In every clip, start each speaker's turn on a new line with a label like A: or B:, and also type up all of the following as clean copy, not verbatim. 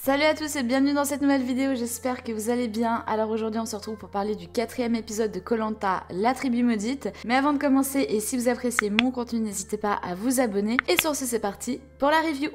A: Salut à tous et bienvenue dans cette nouvelle vidéo, j'espère que vous allez bien. Alors aujourd'hui on se retrouve pour parler du 4e épisode de Koh Lanta, la tribu maudite. Mais avant de commencer, et si vous appréciez mon contenu, n'hésitez pas à vous abonner. Et sur ce, c'est parti pour la review.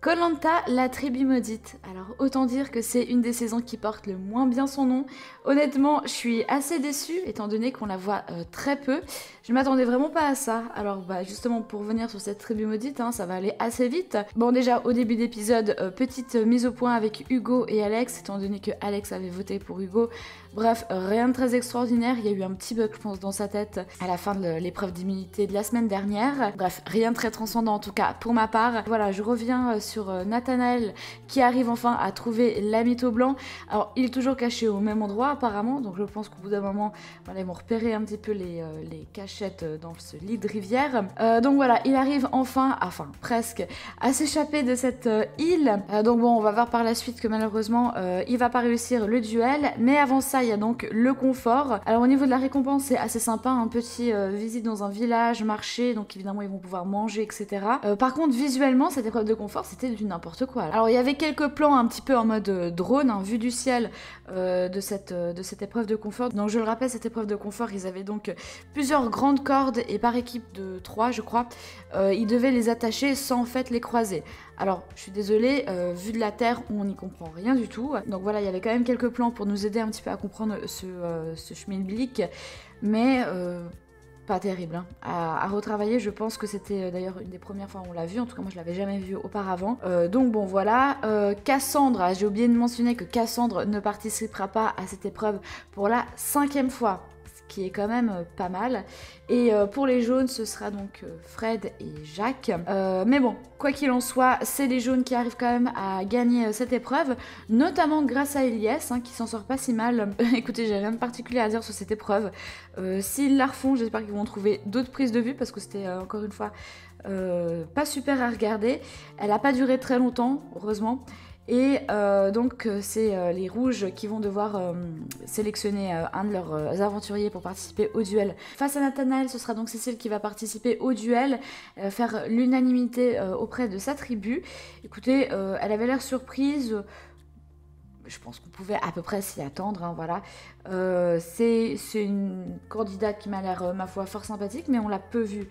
A: Koh Lanta, la tribu maudite. Alors autant dire que c'est une des saisons qui porte le moins bien son nom. Honnêtement, je suis assez déçue étant donné qu'on la voit très peu. Je m'attendais vraiment pas à ça. Alors justement pour revenir sur cette tribu maudite, ça va aller assez vite. Bon déjà au début d'épisode, petite mise au point avec Hugo et Alex, étant donné que Alex avait voté pour Hugo. Bref, rien de très extraordinaire, il y a eu un petit bug je pense dans sa tête à la fin de l'épreuve d'immunité de la semaine dernière. Bref, rien de très transcendant en tout cas pour ma part. Voilà, je reviens sur Nathanaël qui arrive enfin à trouver l'amito blanc. Alors il est toujours caché au même endroit apparemment, donc je pense qu'au bout d'un moment, voilà, ils vont repérer un petit peu les cachettes dans ce lit de rivière. Donc voilà, il arrive enfin presque, à s'échapper de cette île. Donc bon, on va voir par la suite que malheureusement, il va pas réussir le duel, mais avant ça, il y a donc le confort. Alors au niveau de la récompense, c'est assez sympa, un petit visite dans un village, marché, donc évidemment ils vont pouvoir manger, etc. Par contre, visuellement, cette épreuve de confort, c'était du n'importe quoi. Alors il y avait quelques plans un petit peu en mode drone, vue du ciel de cette épreuve de confort. Donc je le rappelle, cette épreuve de confort, ils avaient donc plusieurs grandes cordes et par équipe de 3, je crois, ils devaient les attacher sans en fait les croiser. Alors, je suis désolée, vu de la Terre, on n'y comprend rien du tout. Donc voilà, il y avait quand même quelques plans pour nous aider un petit peu à comprendre ce schmilblick, mais pas terrible. À retravailler, je pense que c'était d'ailleurs une des premières fois où on l'a vu, en tout cas moi je l'avais jamais vu auparavant. Donc bon voilà, Cassandre, j'ai oublié de mentionner que Cassandre ne participera pas à cette épreuve pour la 5e fois. Qui est quand même pas mal. Et pour les jaunes, ce sera donc Fred et Jacques. Mais bon, quoi qu'il en soit, c'est les jaunes qui arrivent quand même à gagner cette épreuve, notamment grâce à Elias, qui s'en sort pas si mal. Écoutez, j'ai rien de particulier à dire sur cette épreuve. S'ils la refont, j'espère qu'ils vont trouver d'autres prises de vue, parce que c'était encore une fois pas super à regarder. Elle a pas duré très longtemps, heureusement. Et donc c'est les rouges qui vont devoir sélectionner un de leurs aventuriers pour participer au duel. Face à Nathanaël, ce sera donc Cécile qui va participer au duel, faire l'unanimité auprès de sa tribu. Écoutez, elle avait l'air surprise. Je pense qu'on pouvait à peu près s'y attendre, voilà. C'est une candidate qui m'a l'air, ma foi, fort sympathique, mais on l'a peu vue.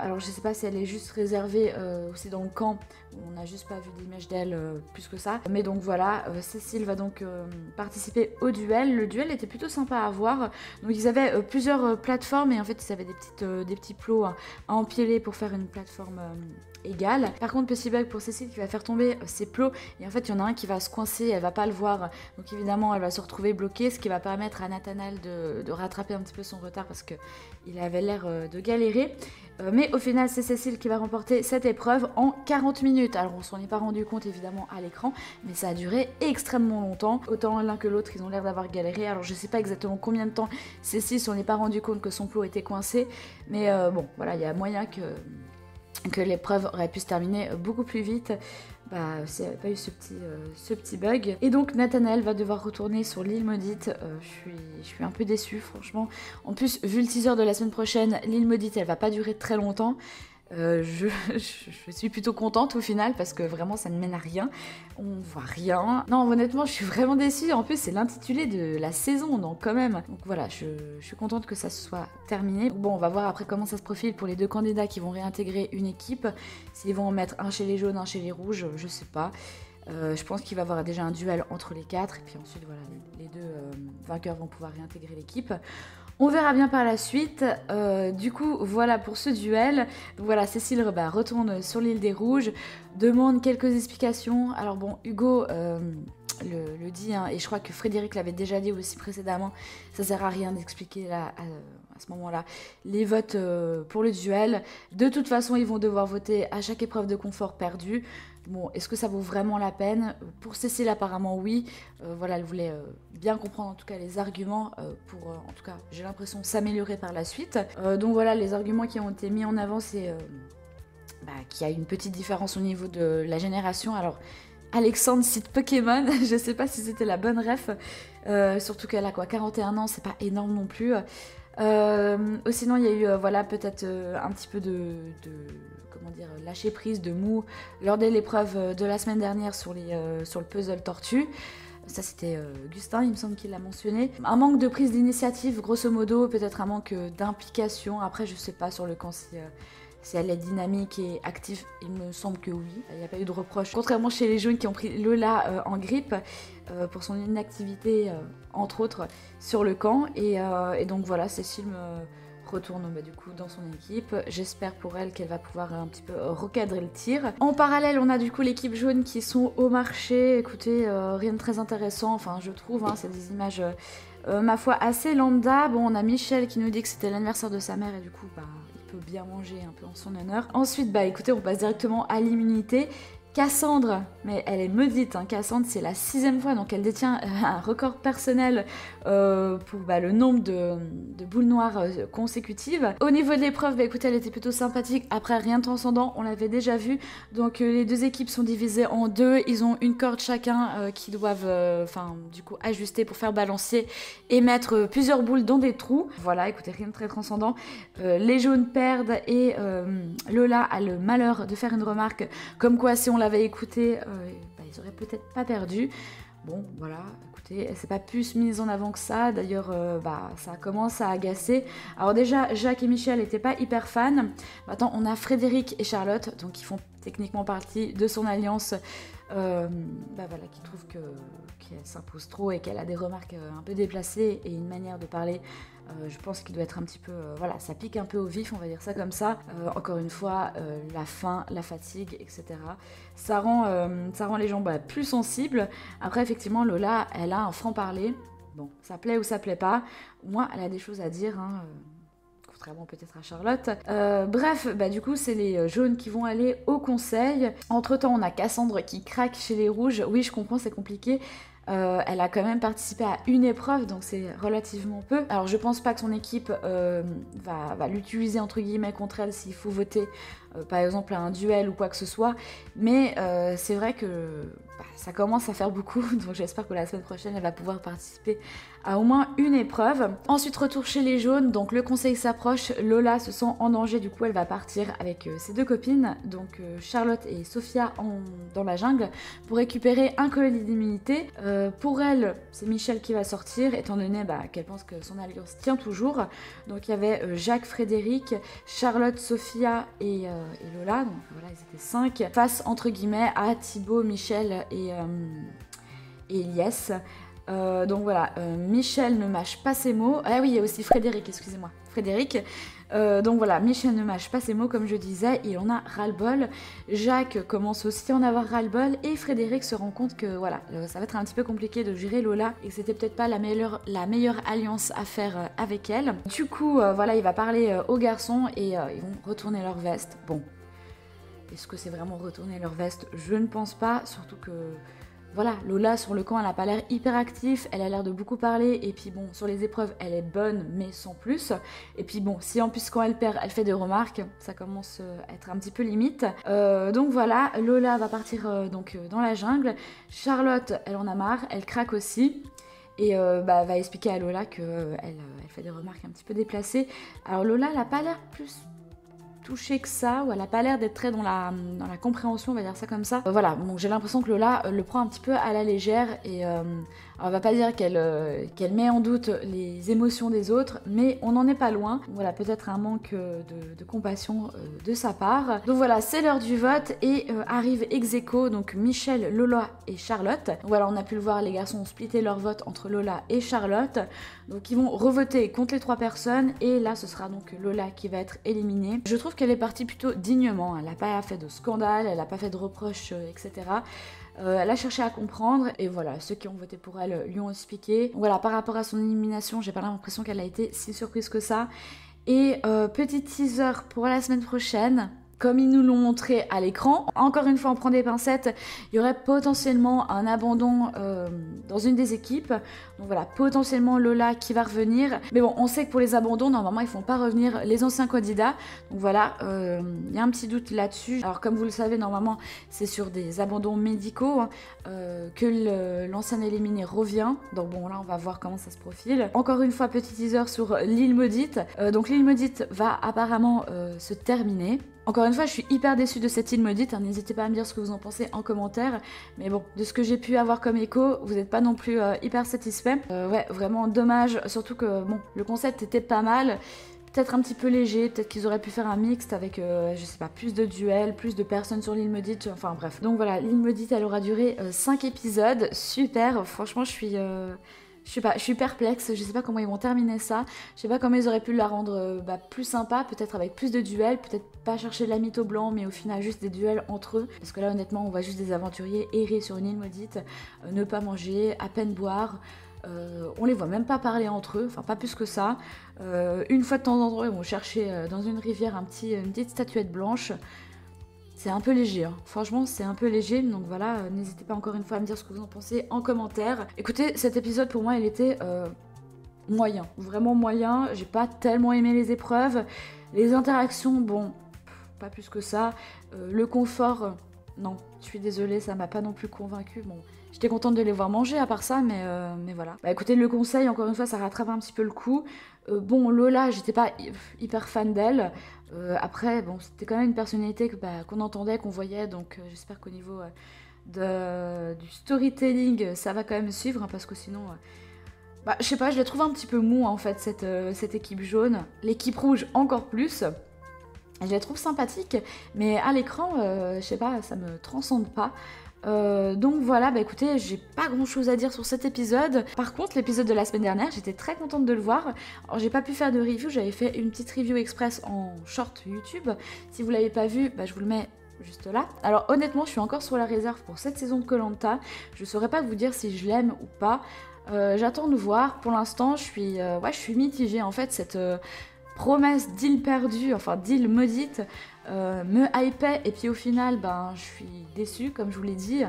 A: Alors je sais pas si elle est juste réservée aussi dans le camp, on n'a juste pas vu d'image d'elle plus que ça. Mais donc voilà, Cécile va donc participer au duel. Le duel était plutôt sympa à voir. Donc ils avaient plusieurs plateformes et en fait ils avaient des petits plots à empiler pour faire une plateforme égale. Par contre petit bug pour Cécile qui va faire tomber ses plots et en fait il y en a un qui va se coincer, elle va pas le voir. Donc évidemment elle va se retrouver bloquée, ce qui va permettre à Nathanaël de rattraper un petit peu son retard parce qu'il avait l'air de galérer. Mais au final, c'est Cécile qui va remporter cette épreuve en 40 minutes. Alors, on s'en est pas rendu compte évidemment à l'écran, mais ça a duré extrêmement longtemps. Autant l'un que l'autre, ils ont l'air d'avoir galéré. Alors, je sais pas exactement combien de temps Cécile s'en est pas rendu compte que son plot était coincé, mais bon, voilà, il y a moyen que l'épreuve aurait pu se terminer beaucoup plus vite. S'il n'y avait pas eu ce petit bug. Et donc Nathanaël va devoir retourner sur l'île maudite. Je suis un peu déçue franchement. En plus, vu le teaser de la semaine prochaine, l'île maudite elle va pas durer très longtemps. Je suis plutôt contente au final parce que vraiment ça ne mène à rien, on voit rien. Non honnêtement je suis vraiment déçue, en plus c'est l'intitulé de la saison donc quand même. Donc voilà, je suis contente que ça soit terminé. Bon on va voir après comment ça se profile pour les deux candidats qui vont réintégrer une équipe. S'ils vont en mettre un chez les jaunes, un chez les rouges, je sais pas. Je pense qu'il va y avoir déjà un duel entre les 4 et puis ensuite voilà les deux vainqueurs vont pouvoir réintégrer l'équipe. On verra bien par la suite. Du coup, voilà pour ce duel. Donc voilà, Cécile retourne sur l'île des Rouges, demande quelques explications. Alors bon, Hugo le dit, et je crois que Frédéric l'avait déjà dit aussi précédemment, ça sert à rien d'expliquer là, à ce moment-là les votes pour le duel. De toute façon, ils vont devoir voter à chaque épreuve de confort perdue. Bon, est-ce que ça vaut vraiment la peine? Pour Cécile, apparemment, oui. Voilà, elle voulait bien comprendre en tout cas les arguments pour, en tout cas, j'ai l'impression, s'améliorer par la suite. Donc voilà, les arguments qui ont été mis en avant, c'est qu'il y a une petite différence au niveau de la génération. Alors, Alexandre cite Pokémon, je sais pas si c'était la bonne ref, surtout qu'elle a quoi, 41 ans, c'est pas énorme non plus. Sinon, il y a eu voilà, peut-être un petit peu comment dire, lâcher prise, de mou lors de l'épreuve de la semaine dernière sur le puzzle tortue. Ça, c'était Gustin, il me semble qu'il l'a mentionné. Un manque de prise d'initiative, grosso modo, peut-être un manque d'implication. Après, je sais pas sur le camp si elle est dynamique et active. Il me semble que oui, il n'y a pas eu de reproche. Contrairement chez les jaunes qui ont pris Lola en grippe pour son inactivité, entre autres, sur le camp. Et donc voilà, Cécile retourne du coup dans son équipe. J'espère pour elle qu'elle va pouvoir un petit peu recadrer le tir. En parallèle, on a du coup l'équipe jaune qui sont au marché. Écoutez, rien de très intéressant, enfin je trouve, hein, c'est des images ma foi assez lambda. Bon, on a Michel qui nous dit que c'était l'anniversaire de sa mère et du coup il peut bien manger un peu en son honneur. Ensuite, écoutez, on passe directement à l'immunité. Cassandre, mais elle est maudite, hein. Cassandre, c'est la 6e fois, donc elle détient un record personnel pour le nombre de boules noires consécutives. Au niveau de l'épreuve, écoutez, elle était plutôt sympathique. Après, rien de transcendant, on l'avait déjà vu. Donc les deux équipes sont divisées en deux. Ils ont une corde chacun qui doivent du coup ajuster pour faire balancier et mettre plusieurs boules dans des trous. Voilà, écoutez, rien de très transcendant. Les jaunes perdent et Lola a le malheur de faire une remarque comme quoi si on l'avait écouté, ils auraient peut-être pas perdu. Bon, voilà, écoutez, elle s'est pas plus mise en avant que ça. D'ailleurs, ça commence à agacer. Alors déjà, Jacques et Michel n'étaient pas hyper fans. Maintenant, on a Frédéric et Charlotte, donc qui font techniquement partie de son alliance, qui trouvent qu'elle s'impose trop et qu'elle a des remarques un peu déplacées et une manière de parler. Je pense qu'il doit être un petit peu... ça pique un peu au vif, on va dire ça comme ça. Encore une fois, la faim, la fatigue, etc. Ça rend les gens plus sensibles. Après, effectivement, Lola, elle a un franc-parler. Bon, ça plaît ou ça plaît pas. Au moins, elle a des choses à dire, hein, contrairement peut-être à Charlotte. Bref, du coup, c'est les jaunes qui vont aller au conseil. Entre-temps, on a Cassandre qui craque chez les rouges. Oui, je comprends, c'est compliqué. Elle a quand même participé à une épreuve, donc c'est relativement peu. Alors je pense pas que son équipe va l'utiliser entre guillemets contre elle s'il faut voter par exemple à un duel ou quoi que ce soit, mais c'est vrai que ça commence à faire beaucoup, donc j'espère que la semaine prochaine elle va pouvoir participer à au moins une épreuve. Ensuite, retour chez les jaunes, donc le conseil s'approche, Lola se sent en danger, du coup elle va partir avec ses deux copines, donc Charlotte et Sophia dans la jungle, pour récupérer un collier d'immunité. Pour elle, c'est Michel qui va sortir, étant donné qu'elle pense que son alliance tient toujours. Donc il y avait Jacques, Frédéric, Charlotte, Sophia et Lola, donc voilà, ils étaient 5, face entre guillemets à Thibaut, Michel et Elias. Donc voilà, Michel ne mâche pas ses mots. Ah oui, il y a aussi Frédéric, excusez-moi. Frédéric. Donc voilà, Michel ne mâche pas ses mots, comme je disais, il en a ras-le-bol. Jacques commence aussi à en avoir ras-le-bol et Frédéric se rend compte que voilà, ça va être un petit peu compliqué de gérer Lola et que c'était peut-être pas la meilleure alliance à faire avec elle. Du coup, il va parler aux garçons et ils vont retourner leur veste. Bon, est-ce que c'est vraiment retourner leur veste? Je ne pense pas, surtout que... Voilà, Lola sur le camp, elle n'a pas l'air hyper active, elle a l'air de beaucoup parler, et puis bon, sur les épreuves, elle est bonne, mais sans plus. Et puis bon, si en plus quand elle perd, elle fait des remarques, ça commence à être un petit peu limite. Donc voilà, Lola va partir dans la jungle. Charlotte, elle en a marre, elle craque aussi. Et va expliquer à Lola qu'elle elle fait des remarques un petit peu déplacées. Alors Lola, elle n'a pas l'air plus touchée que ça, ou elle a pas l'air d'être très dans la compréhension, on va dire ça comme ça. Voilà, donc j'ai l'impression que Lola le prend un petit peu à la légère et on va pas dire qu'elle met en doute les émotions des autres, mais on n'en est pas loin. Voilà, peut-être un manque de compassion de sa part. Donc voilà, c'est l'heure du vote et arrive ex aequo, donc Michel, Lola et Charlotte. Donc voilà, on a pu le voir, les garçons ont splitté leur vote entre Lola et Charlotte. Donc ils vont revoter contre les 3 personnes et là ce sera donc Lola qui va être éliminée. Je trouve qu'elle est partie plutôt dignement, elle n'a pas fait de scandale, elle n'a pas fait de reproches, etc. Elle a cherché à comprendre et voilà, ceux qui ont voté pour elle lui ont expliqué. Voilà, par rapport à son élimination, j'ai pas l'impression qu'elle a été si surprise que ça. Et petit teaser pour la semaine prochaine, comme ils nous l'ont montré à l'écran. Encore une fois, on prend des pincettes, il y aurait potentiellement un abandon dans une des équipes. Donc voilà, potentiellement Lola qui va revenir. Mais bon, on sait que pour les abandons, normalement, ils font pas revenir les anciens candidats. Donc voilà, il y a un petit doute là-dessus. Alors comme vous le savez, normalement, c'est sur des abandons médicaux hein, que l'ancien éliminé revient. Donc bon, là, on va voir comment ça se profile. Encore une fois, petit teaser sur l'île maudite. Donc l'île maudite va apparemment se terminer. Encore une fois, je suis hyper déçue de cette île maudite, hein. N'hésitez pas à me dire ce que vous en pensez en commentaire. Mais bon, de ce que j'ai pu avoir comme écho, vous n'êtes pas non plus hyper satisfait. Ouais, vraiment dommage, surtout que bon, le concept était pas mal. Peut-être un petit peu léger, peut-être qu'ils auraient pu faire un mixte avec, je sais pas, plus de duels, plus de personnes sur l'île maudite, enfin bref. Donc voilà, l'île maudite, elle aura duré 5 épisodes, super, franchement je suis... Je sais pas, je suis perplexe, je sais pas comment ils vont terminer ça, je sais pas comment ils auraient pu la rendre plus sympa, peut-être avec plus de duels, peut-être pas chercher de la mytho blanc, mais au final juste des duels entre eux, parce que là honnêtement on voit juste des aventuriers errer sur une île maudite, ne pas manger, à peine boire, on les voit même pas parler entre eux, enfin pas plus que ça, une fois de temps en temps ils vont chercher dans une rivière une petite statuette blanche. C'est un peu léger, hein. Franchement c'est un peu léger, donc voilà, n'hésitez pas encore une fois à me dire ce que vous en pensez en commentaire. Écoutez, cet épisode pour moi il était moyen, vraiment moyen, j'ai pas tellement aimé les épreuves, les interactions, bon, pas plus que ça, le confort, non, je suis désolée, ça m'a pas non plus convaincue, bon... J'étais contente de les voir manger à part ça, mais voilà. Bah écoutez, le conseil, encore une fois, ça rattrape un petit peu le coup. Bon, Lola, j'étais pas hyper fan d'elle. Après, bon, c'était quand même une personnalité qu'on entendait, qu'on voyait, donc j'espère qu'au niveau du storytelling, ça va quand même suivre, hein, parce que sinon... bah, je sais pas, je la trouve un petit peu mou, en fait, cette équipe jaune. L'équipe rouge, encore plus. Je la trouve sympathique, mais à l'écran, je sais pas, ça me transcende pas. Donc voilà, bah écoutez, j'ai pas grand chose à dire sur cet épisode. Par contre, l'épisode de la semaine dernière, j'étais très contente de le voir. Alors j'ai pas pu faire de review, j'avais fait une petite review express en short YouTube. Si vous l'avez pas vu, bah je vous le mets juste là. Alors honnêtement, je suis encore sur la réserve pour cette saison de Koh Lanta. Je saurais pas vous dire si je l'aime ou pas. J'attends de voir. Pour l'instant, je suis mitigée. En fait, cette promesse d'île perdue, enfin d'île maudite, me hypait, et puis au final, ben, je suis déçue, comme je vous l'ai dit.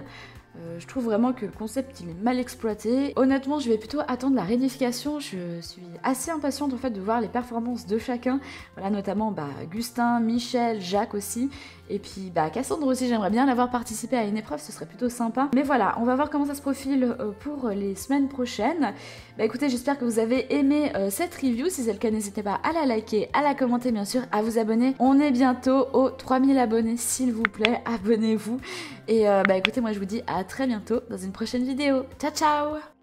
A: Je trouve vraiment que le concept il est mal exploité. Honnêtement, je vais plutôt attendre la réunification. Je suis assez impatiente en fait de voir les performances de chacun. Voilà, notamment Gustin, Michel, Jacques aussi. Et puis Cassandre aussi, j'aimerais bien l'avoir participé à une épreuve, ce serait plutôt sympa. Mais voilà, on va voir comment ça se profile pour les semaines prochaines. Écoutez, j'espère que vous avez aimé cette review. Si c'est le cas, n'hésitez pas à la liker, à la commenter, bien sûr, à vous abonner. On est bientôt aux 3000 abonnés, s'il vous plaît, abonnez-vous. Et écoutez, moi je vous dis à très bientôt dans une prochaine vidéo. Ciao ciao!